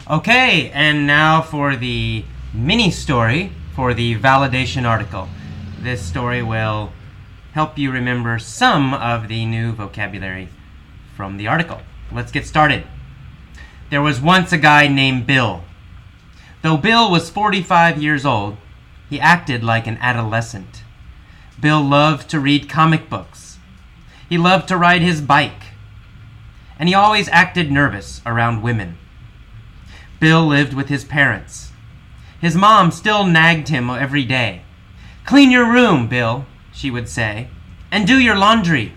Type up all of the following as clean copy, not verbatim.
Okay, and now for the mini story for the validation article. This story will help you remember some of the new vocabulary from the article. Let's get started. There was once a guy named Bill. Though Bill was 45 years old, he acted like an adolescent. Bill loved to read comic books. He loved to ride his bike. And he always acted nervous around women. Bill lived with his parents. His mom still nagged him every day. "Clean your room, Bill," she would say, "and do your laundry."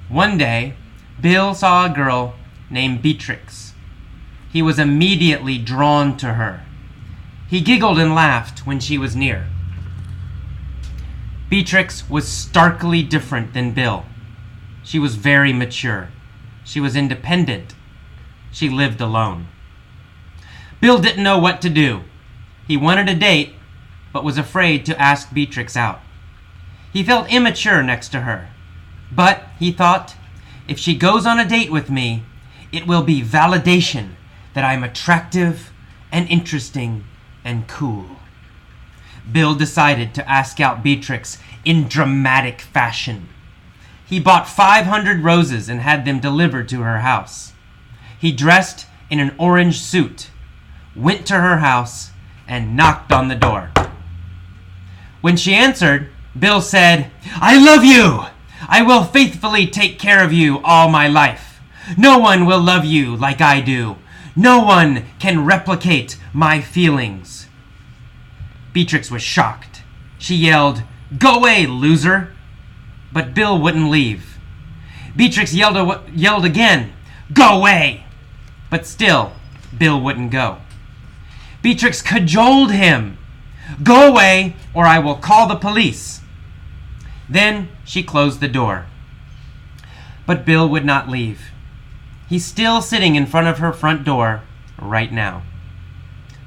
One day, Bill saw a girl named Beatrix. He was immediately drawn to her. He giggled and laughed when she was near. Beatrix was starkly different than Bill. She was very mature. She was independent. She lived alone. Bill didn't know what to do. He wanted a date, but was afraid to ask Beatrix out. He felt immature next to her. But, he thought, if she goes on a date with me, it will be validation that I'm attractive and interesting and cool. Bill decided to ask out Beatrix in dramatic fashion. He bought 500 roses and had them delivered to her house. He dressed in an orange suit, went to her house, and knocked on the door. When she answered, Bill said, "I love you! I will faithfully take care of you all my life. No one will love you like I do. No one can replicate my feelings." Beatrix was shocked. She yelled, "Go away, loser!" But Bill wouldn't leave. Beatrix yelled again, "Go away!" But still, Bill wouldn't go. Beatrix cajoled him. "Go away, or I will call the police." Then she closed the door. But Bill would not leave. He's still sitting in front of her front door right now.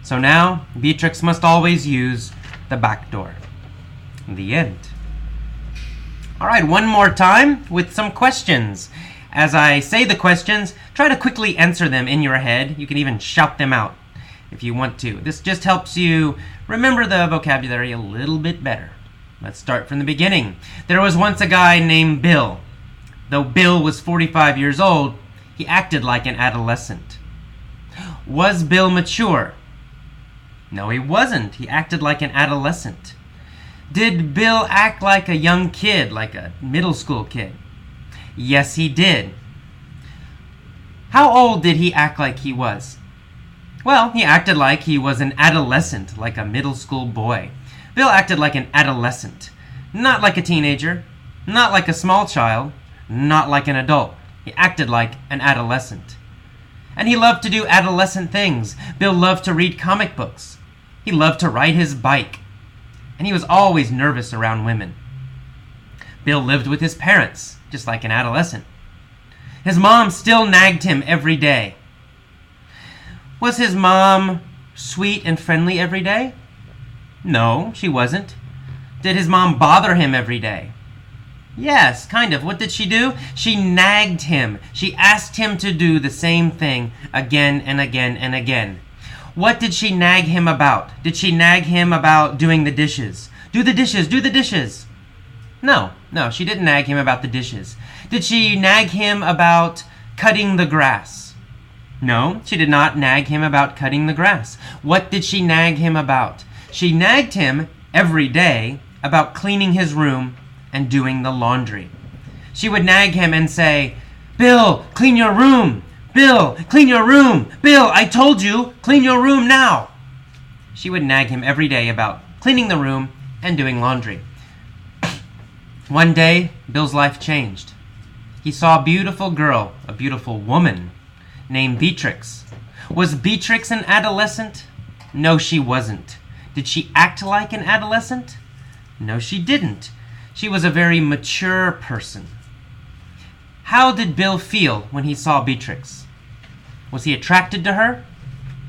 So now, Beatrix must always use the back door. The end. All right, one more time with some questions. As I say the questions, try to quickly answer them in your head. You can even shout them out if you want to. This just helps you remember the vocabulary a little bit better. Let's start from the beginning. There was once a guy named Bill. Though Bill was 45 years old, he acted like an adolescent. Was Bill mature? No, he wasn't. He acted like an adolescent. Did Bill act like a young kid, like a middle school kid? Yes, he did. How old did he act like he was? Well, he acted like he was an adolescent, like a middle school boy. Bill acted like an adolescent, not like a teenager, not like a small child, not like an adult. He acted like an adolescent. And he loved to do adolescent things. Bill loved to read comic books. He loved to ride his bike. And he was always nervous around women. Bill lived with his parents, just like an adolescent. His mom still nagged him every day. Was his mom sweet and friendly every day? No, she wasn't. Did his mom bother him every day? Yes, kind of. What did she do? She nagged him. She asked him to do the same thing again and again and again. What did she nag him about? Did she nag him about doing the dishes? Do the dishes, do the dishes. No, she didn't nag him about the dishes. Did she nag him about cutting the grass? No, she did not nag him about cutting the grass. What did she nag him about? She nagged him every day about cleaning his room and doing the laundry. She would nag him and say, "Bill, clean your room. Bill, clean your room. Bill, I told you, clean your room now." She would nag him every day about cleaning the room and doing laundry. One day, Bill's life changed. He saw a beautiful girl, a beautiful woman, named Beatrix. Was Beatrix an adolescent? No, she wasn't. Did she act like an adolescent? No, she didn't. She was a very mature person. How did Bill feel when he saw Beatrix? Was he attracted to her?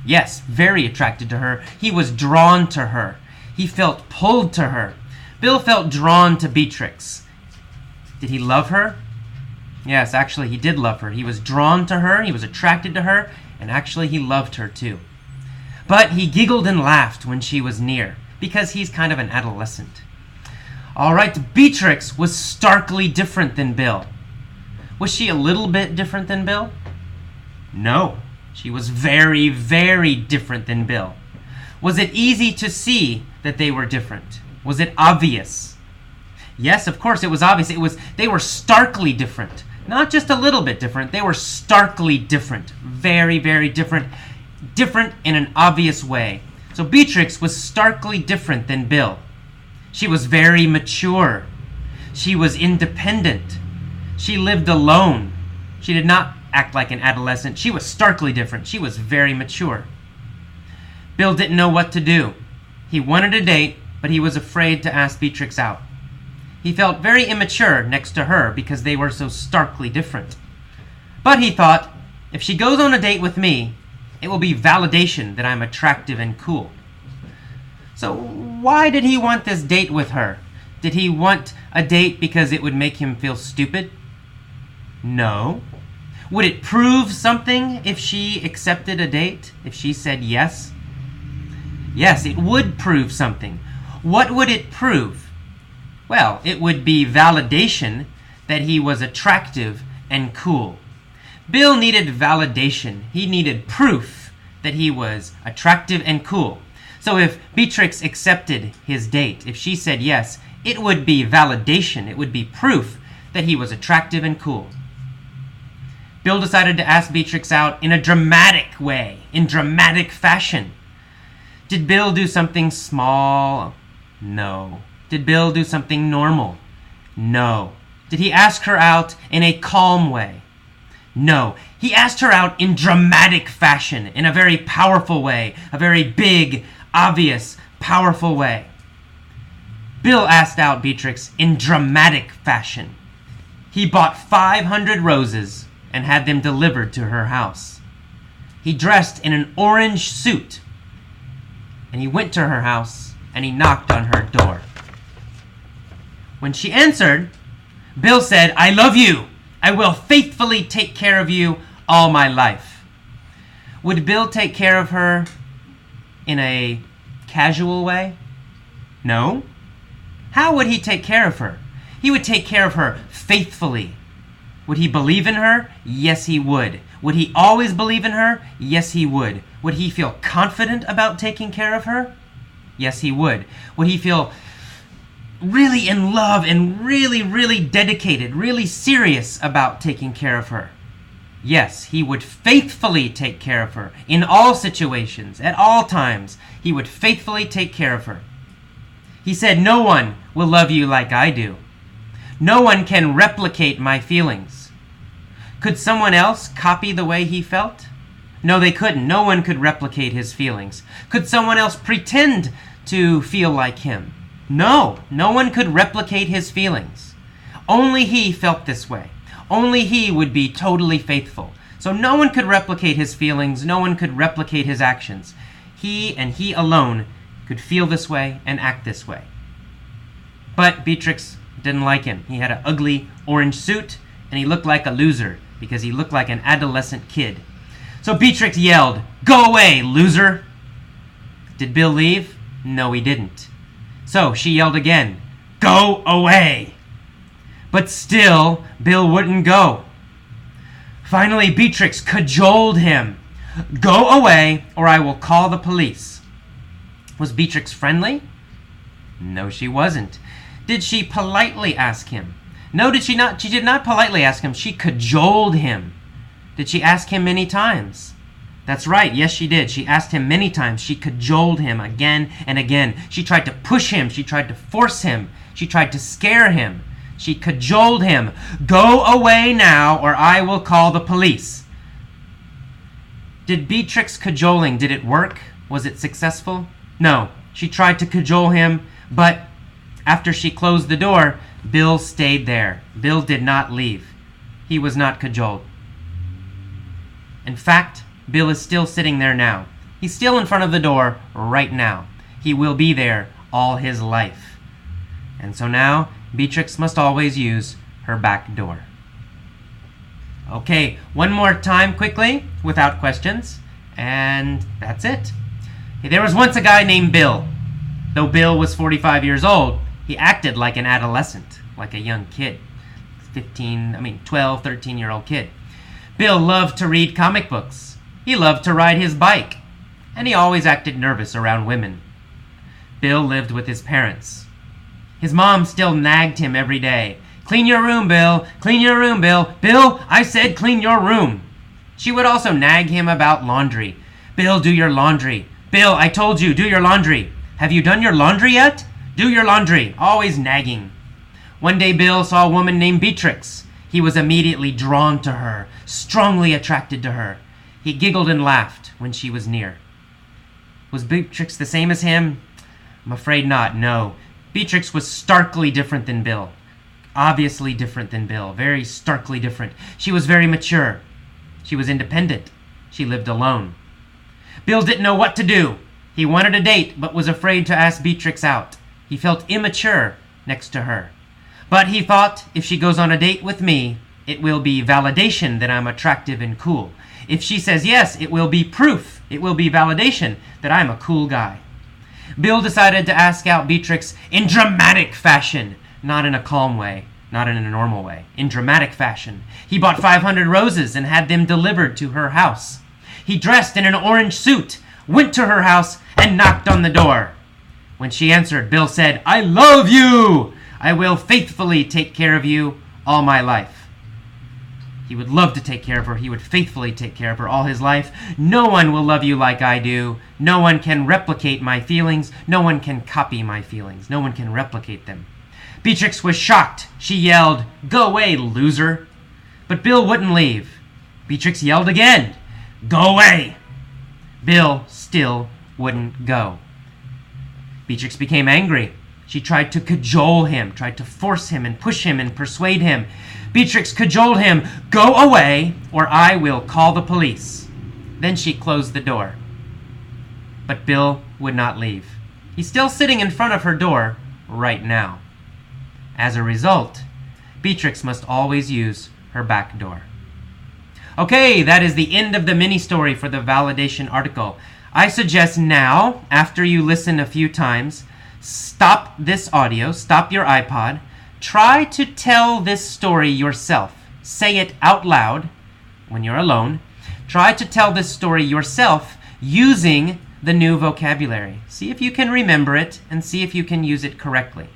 Yes, very attracted to her. He was drawn to her. He felt pulled to her. Bill felt drawn to Beatrix. Did he love her? Yes, actually, he did love her. He was drawn to her, he was attracted to her, and actually he loved her too. But he giggled and laughed when she was near, because he's kind of an adolescent. All right, Beatrix was starkly different than Bill. Was she a little bit different than Bill? No, she was very, very different than Bill. Was it easy to see that they were different? Was it obvious? Yes, of course it was obvious. They were starkly different. Not just a little bit different. They were starkly different. Very, very different. Different in an obvious way. So Beatrix was starkly different than Bill. She was very mature. She was independent. She lived alone. She did not act like an adolescent. She was starkly different. She was very mature. Bill didn't know what to do. He wanted a date, but he was afraid to ask Beatrix out. He felt very immature next to her because they were so starkly different. But he thought, if she goes on a date with me, it will be validation that I'm attractive and cool. So why did he want this date with her? Did he want a date because it would make him feel stupid? No. Would it prove something if she accepted a date? If she said yes? Yes, it would prove something. What would it prove? Well, it would be validation that he was attractive and cool. Bill needed validation. He needed proof that he was attractive and cool. So if Beatrix accepted his date, if she said yes, it would be validation. It would be proof that he was attractive and cool. Bill decided to ask Beatrix out in a dramatic way, in dramatic fashion. Did Bill do something small? No. Did Bill do something normal? No. Did he ask her out in a calm way? No. He asked her out in dramatic fashion, in a very powerful way, a very big, obvious, powerful way. Bill asked out Beatrix in dramatic fashion. He bought 500 roses and had them delivered to her house. He dressed in an orange suit, and he went to her house and he knocked on her door. When she answered, Bill said, "I love you. I will faithfully take care of you all my life." Would Bill take care of her in a casual way? No. How would he take care of her? He would take care of her faithfully. Would he believe in her? Yes, he would. Would he always believe in her? Yes, he would. Would he feel confident about taking care of her? Yes, he would. Would he feel really in love and really, really dedicated, really serious about taking care of her? Yes, he would faithfully take care of her in all situations, at all times. He would faithfully take care of her. He said, "No one will love you like I do. No one can replicate my feelings." Could someone else copy the way he felt? No, they couldn't. No one could replicate his feelings. Could someone else pretend to feel like him? No, no one could replicate his feelings. Only he felt this way. Only he would be totally faithful. So no one could replicate his feelings. No one could replicate his actions. He and he alone could feel this way and act this way. But Beatrix didn't like him. He had an ugly orange suit, and he looked like a loser because he looked like an adolescent kid. So Beatrix yelled, "Go away, loser!" Did Bill leave? No, he didn't. So she yelled again, "Go away!" But still, Bill wouldn't go. Finally, Beatrix cajoled him. "Go away, or I will call the police." Was Beatrix friendly? No, she wasn't. Did she politely ask him? No, did she not? She did not politely ask him. She cajoled him. Did she ask him many times? That's right. Yes, she did. She asked him many times. She cajoled him again and again. She tried to push him. She tried to force him. She tried to scare him. She cajoled him. "Go away now, or I will call the police." Did Beatrix cajoling, did it work? Was it successful? No. She tried to cajole him, but after she closed the door, Bill stayed there. Bill did not leave. He was not cajoled. In fact, Bill is still sitting there now. He's still in front of the door right now. He will be there all his life. And so now, Beatrix must always use her back door. Okay, one more time quickly, without questions, and that's it. There was once a guy named Bill. Though Bill was 45 years old, he acted like an adolescent, like a young kid. 12, 13-year-old kid. Bill loved to read comic books. He loved to ride his bike. And he always acted nervous around women. Bill lived with his parents. His mom still nagged him every day. "Clean your room, Bill. Clean your room, Bill. Bill, I said clean your room." She would also nag him about laundry. "Bill, do your laundry. Bill, I told you, do your laundry. Have you done your laundry yet? Do your laundry." Always nagging. One day Bill saw a woman named Beatrix. He was immediately drawn to her, strongly attracted to her. He giggled and laughed when she was near. Was Beatrix the same as him? I'm afraid not, no. Beatrix was starkly different than Bill. Obviously different than Bill, very starkly different. She was very mature. She was independent. She lived alone. Bill didn't know what to do. He wanted a date, but was afraid to ask Beatrix out. He felt immature next to her. But he thought, if she goes on a date with me, it will be validation that I'm attractive and cool. If she says yes, it will be proof. It will be validation that I'm a cool guy. Bill decided to ask out Beatrix in dramatic fashion, not in a calm way, not in a normal way, in dramatic fashion. He bought 500 roses and had them delivered to her house. He dressed in an orange suit, went to her house, and knocked on the door. When she answered, Bill said, "I love you! I will faithfully take care of you all my life." He would love to take care of her. He would faithfully take care of her all his life. "No one will love you like I do. No one can replicate my feelings. No one can copy my feelings. No one can replicate them." Beatrix was shocked. She yelled, "Go away, loser." But Bill wouldn't leave. Beatrix yelled again, "Go away." Bill still wouldn't go. Beatrix became angry. She tried to cajole him, tried to force him and push him and persuade him. Beatrix cajoled him, "Go away, or I will call the police." Then she closed the door. But Bill would not leave. He's still sitting in front of her door right now. As a result, Beatrix must always use her back door. Okay, that is the end of the mini-story for the validation article. I suggest now, after you listen a few times, stop this audio, stop your iPod, try to tell this story yourself. Say it out loud when you're alone. Try to tell this story yourself using the new vocabulary. See if you can remember it and see if you can use it correctly.